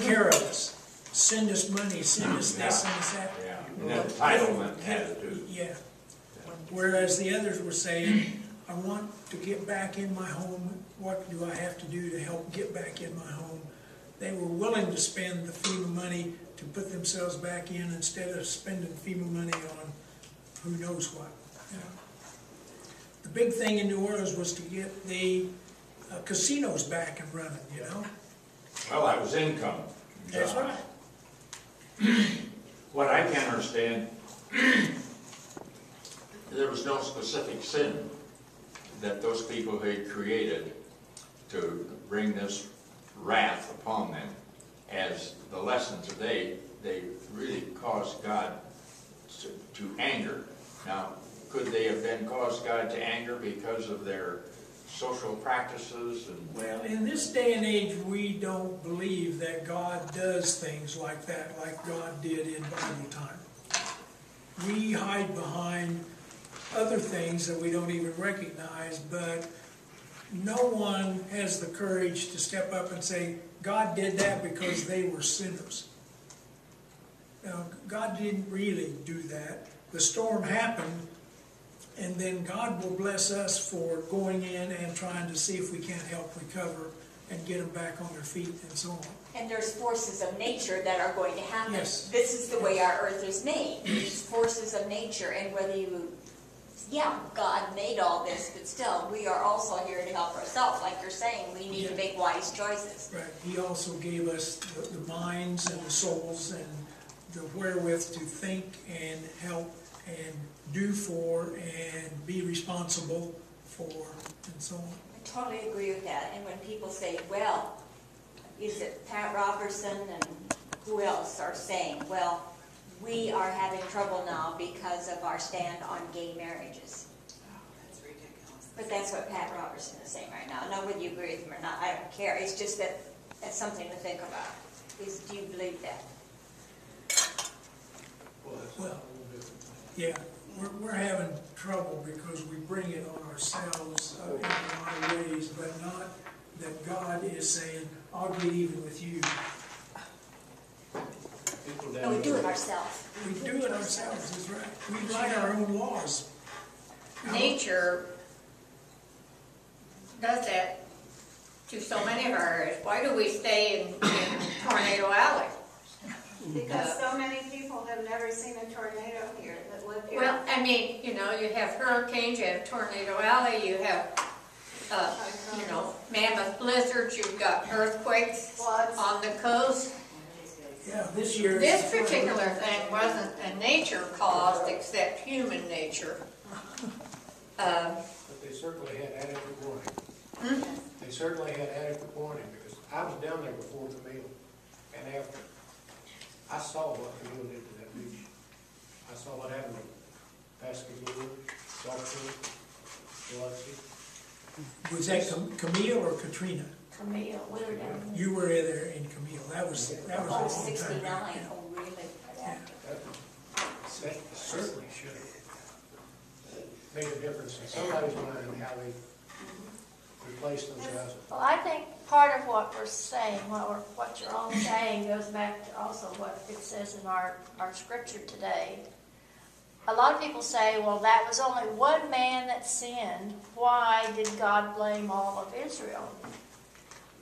care of us. Send us money, send us this, send us that. Yeah, an entitlement attitude. Yeah. Whereas the others were saying, I want to get back in my home. What do I have to do to help get back in my home? They were willing to spend the FEMA money to put themselves back in instead of spending FEMA money on who knows what. You know. The big thing in New Orleans was to get the casinos back and running, you know. Well, that was income. That's right. What I can't understand, there was no specific sin that those people had created to bring this wrath upon them. As the lesson today, they really caused God to anger. Now, could they have then caused God to anger because of their social practices? Well, in this day and age, we don't believe that God does things like that, like God did in Bible time. We hide behind other things that we don't even recognize, but no one has the courage to step up and say, God did that because they were sinners. Now, God didn't really do that. The storm happened, and then God will bless us for going in and trying to see if we can't help recover and get them back on their feet and so on. And there's forces of nature that are going to happen. Yes. This is the way our earth is made. These forces of nature, and whether you, yeah, God made all this, but still, we are also here to help ourselves. Like you're saying, we need to make wise choices. Right. He also gave us the minds and the souls and the wherewith to think and help and do for and be responsible for and so on. I totally agree with that. And when people say, well, is it Pat Robertson and who else are saying, well, we are having trouble now because of our stand on gay marriages. Oh, that's ridiculous. But that's what Pat Robertson is saying right now. Now, whether you agree with him or not, I don't care. It's just that that's something to think about. Do you believe that? Well, yeah, we're having trouble because we bring it on ourselves in a lot of ways, but not that God is saying, I'll get even with you. No, we do it ourselves. We do it ourselves, that's right. We write our own laws. Nature does that to so many of our areas. Why do we stay in Tornado Alley? Because so many people have never seen a tornado here that live here. Well, I mean, you know, you have hurricanes, you have Tornado Alley, you have, you know, mammoth blizzards, you've got earthquakes Floods. on the coast. Yeah, this year. This particular thing wasn't a nature caused except human nature. But they certainly had adequate warning. They certainly had adequate warning, because I was down there before Camille and after. I saw what Camille did to that beach. I saw what happened to Pascagoula, Darkwood, Biloxi. Was that Camille or Katrina? Camille, we were down there. You were there in Camille. That was a Oh, long time 69. back. Yeah. Oh, really? That certainly should have made a difference in somebody's mind how they replaced those houses. Well, I think part of what we're saying, what you're all saying, goes back to also what it says in our scripture today. A lot of people say, well, that was only one man that sinned. Why did God blame all of Israel?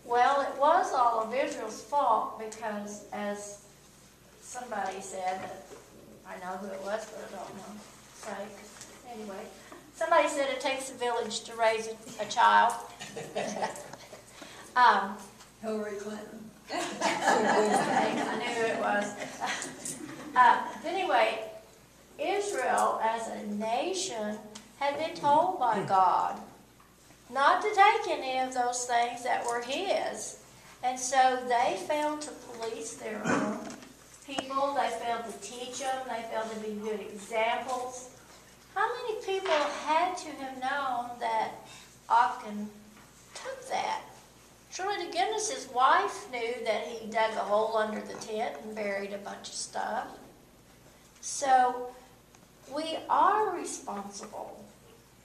Well, it was all of Israel's fault because, as somebody said, I know who it was, but I don't know. Say, anyway, somebody said it takes a village to raise a child. Hillary Clinton. I knew it was. But anyway, Israel as a nation had been told by God not to take any of those things that were his. And so they failed to police their own people. They failed to teach them. They failed to be good examples. How many people had to have known that Achan took that? Surely to goodness his wife knew that he dug a hole under the tent and buried a bunch of stuff. So we are responsible.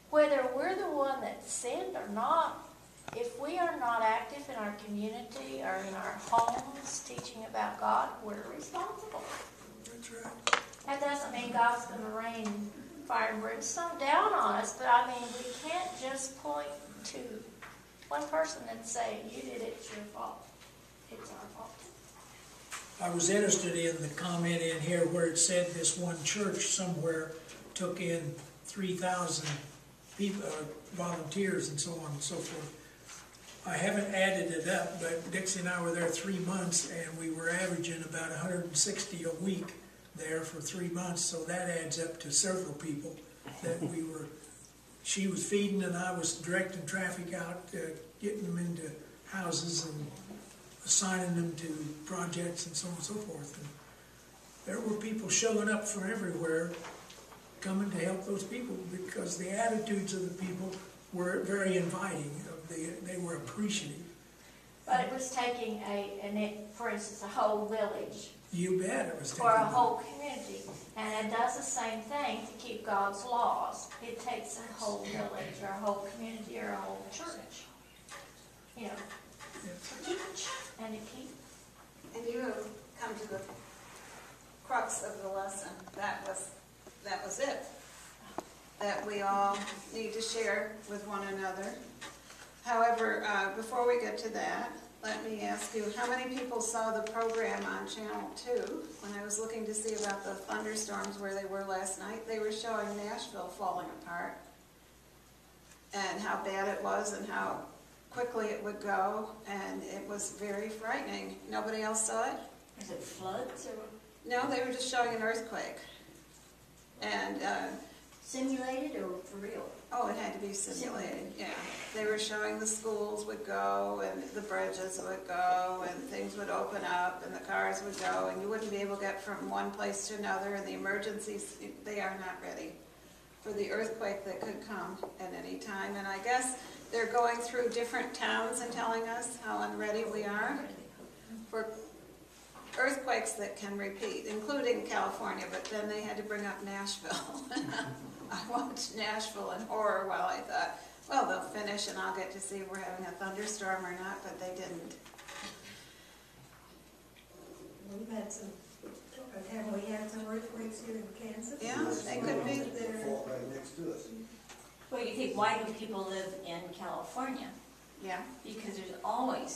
Whether we're the one that sinned or not, if we are not active in our community or in our homes, teaching about God, we're responsible. That's right. That doesn't mean God's going to rain fire and brimstone down on us, but I mean, we can't just point to one person and say, you did it, it's your fault. It's our fault. I was interested in the comment in here where it said this one church somewhere took in 3,000 people, volunteers and so on and so forth. I haven't added it up, but Dixie and I were there 3 months, and we were averaging about 160 a week there for 3 months, so that adds up to several people that we were, she was feeding and I was directing traffic out, getting them into houses and assigning them to projects and so on and so forth. And there were people showing up from everywhere coming to help those people because the attitudes of the people were very inviting. They were appreciative. But it was taking for instance, a whole village You bet it was taking or a whole community, and it does the same thing to keep God's laws. It takes a whole village or a whole community or a whole church, you know, to teach and to keep. And you have come to the crux of the lesson. That was it. That we all need to share with one another. However, before we get to that, let me ask you, how many people saw the program on Channel 2 when I was looking to see about the thunderstorms where they were last night? They were showing Nashville falling apart and how bad it was and how quickly it would go, and it was very frightening. Nobody else saw it? Is it floods or No, they were just showing an earthquake. And, simulated or for real? oh, it had to be simulated, yeah. They were showing the schools would go, and the bridges would go, and things would open up, and the cars would go, and you wouldn't be able to get from one place to another, and the emergencies, they are not ready for the earthquake that could come at any time. And I guess they're going through different towns and telling us how unready we are for earthquakes that can repeat, including California, but then they had to bring up Nashville. I watched Nashville in horror while I thought, well, they'll finish and I'll get to see if we're having a thunderstorm or not, but they didn't. We've had some, have we had some earthquakes here in Kansas? Yeah, they could be. Fault right next to us. Well, you think, why do people live in California? Yeah, Because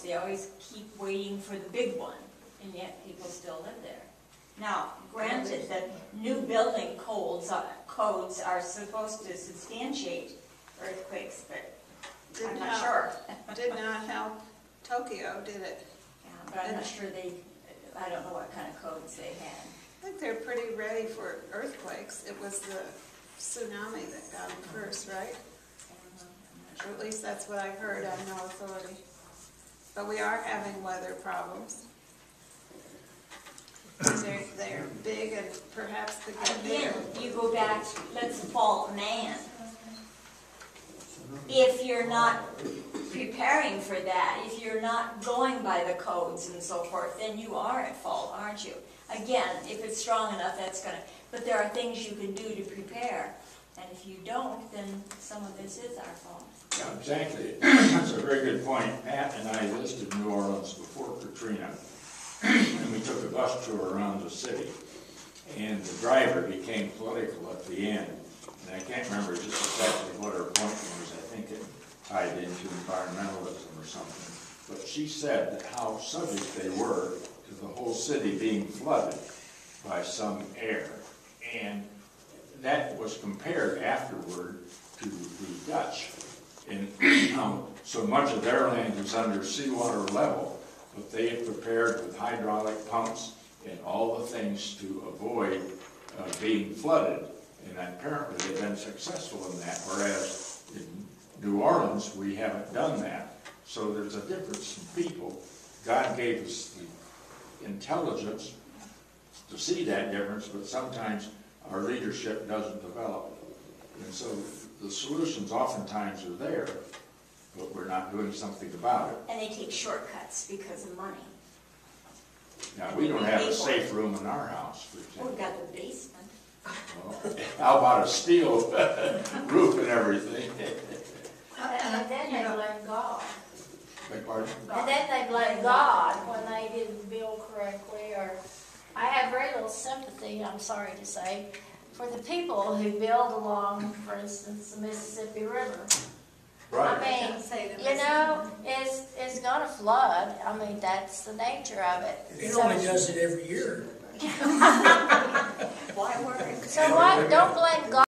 they always keep waiting for the big one, and yet people still live there. Now, granted that new building codes are supposed to substantiate earthquakes, but I'm not sure. did not help Tokyo, did it? Yeah, but I'm not sure I don't know what kind of codes they had. I think they're pretty ready for earthquakes. It was the tsunami that got them first, right? Or at least that's what I've heard. I have no authority. But we are having weather problems. They're big and perhaps could get Again, bigger. you go back, let's fault man. If you're not preparing for that, if you're not going by the codes and so forth, then you are at fault, aren't you? Again, if it's strong enough, but there are things you can do to prepare. And if you don't, then some of this is our fault. Yeah, exactly. That's a very good point. Pat and I visited New Orleans before Katrina, and we took a bus tour around the city. And the driver became political at the end, and I can't remember just exactly what her point was. I think it tied into environmentalism or something. But she said that how subject they were to the whole city being flooded by some air. And that was compared afterward to the Dutch, and how so much of their land is under seawater level, but they have prepared with hydraulic pumps and all the things to avoid being flooded. And apparently they've been successful in that, whereas in New Orleans we haven't done that. So there's a difference in people. God gave us the intelligence to see that difference, but sometimes our leadership doesn't develop. And so the solutions oftentimes are there, but we're not doing something about it. And they take shortcuts because of money. Now, we don't have a safe room in our house, for Well, we've example. got the basement. Well, how about a steel roof and everything? And then they blame God. Beg pardon? And then they blame God when they didn't build correctly, or I have very little sympathy, I'm sorry to say, for the people who build along, for instance, the Mississippi River. Right. I mean, you know, it's gonna flood. I mean, that's the nature of it. It So- only does it every year. Why worry? So what, don't blame God.